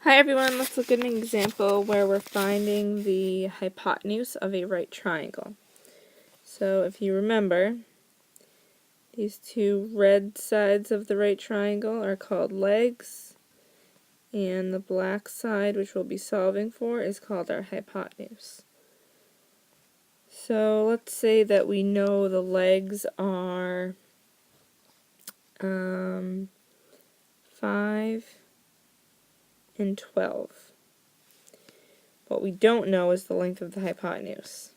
Hi everyone, let's look at an example where we're finding the hypotenuse of a right triangle. So if you remember, these two red sides of the right triangle are called legs, and the black side, which we'll be solving for, is called our hypotenuse. So let's say that we know the legs are 5 and 12. What we don't know is the length of the hypotenuse.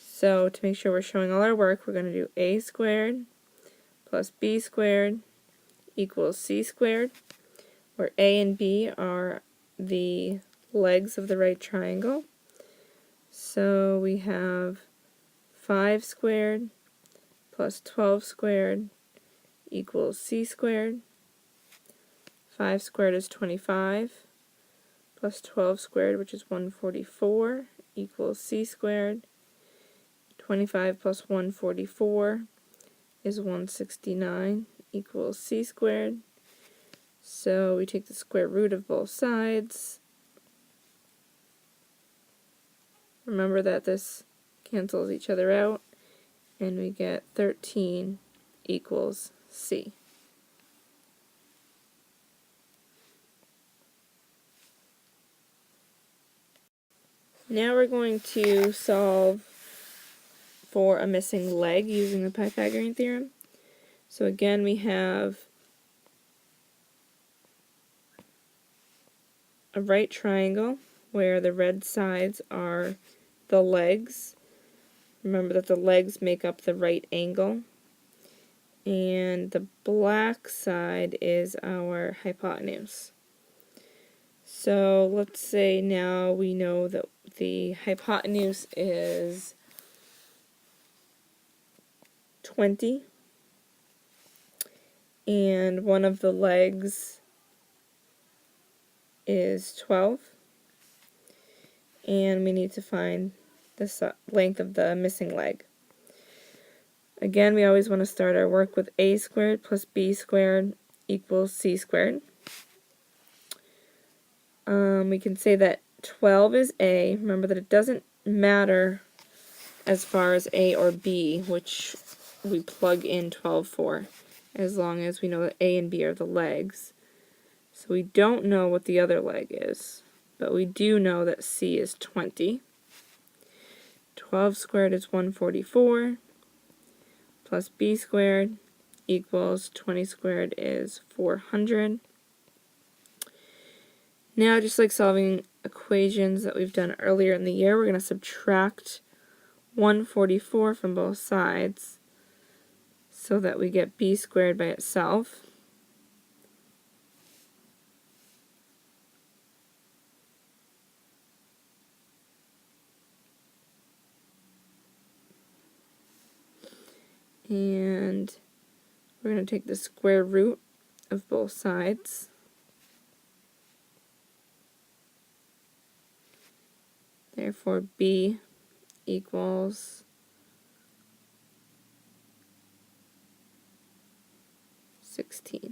So to make sure we're showing all our work, we're going to do a squared plus b squared equals c squared, where a and b are the legs of the right triangle. So we have 5 squared plus 12 squared equals c squared. 5 squared is 25, plus 12 squared, which is 144, equals c squared. 25 plus 144 is 169, equals c squared. So we take the square root of both sides. Remember that this cancels each other out, and we get 13 equals c. Now we're going to solve for a missing leg using the Pythagorean theorem. So again, we have a right triangle where the red sides are the legs. Remember that the legs make up the right angle. And the black side is our hypotenuse. So let's say now we know that the hypotenuse is 20, and one of the legs is 12, and we need to find the length of the missing leg. Again, we always want to start our work with a squared plus b squared equals c squared. We can say that 12 is a. Remember that it doesn't matter as far as a or b, which we plug in 12 for, as long as we know that a and b are the legs. So we don't know what the other leg is, but we do know that c is 20. 12 squared is 144, plus b squared equals 20 squared is 400. Now, just like solving equations that we've done earlier in the year, we're going to subtract 144 from both sides so that we get b squared by itself. And we're going to take the square root of both sides. Therefore, b equals 16.